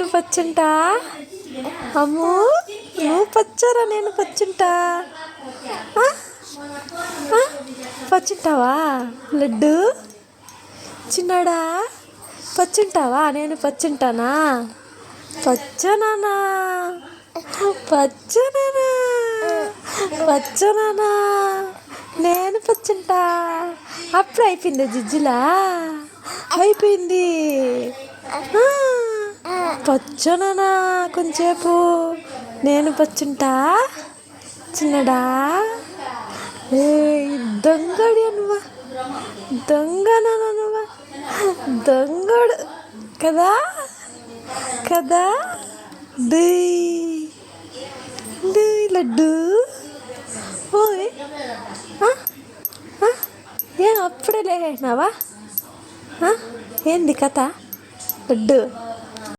నేను పచ్చుంటా. అమ్ము నువ్వు పచ్చరా నేను పచ్చుంటా. పచ్చుంటావా లడ్డు చిన్నాడా? పచ్చుంటావా నేను పచ్చుంటానా? పచ్చనానా పచ్చనానా పచ్చనానా నేను పచ్చుంటా. అప్పుడు అయిపోయింది జిజ్జులా అయిపోయింది. పచ్చనానా కొంచెంసేపు నేను పచ్చుంటా చిన్నడా. ఏ దొంగడి అనువా దొంగనా నువ్వా దొంగడు కదా కదా. దీ దీ లడ్డు ఓయ్ ఏం అప్పుడే లేనావా? ఏంది కథ లడ్డు?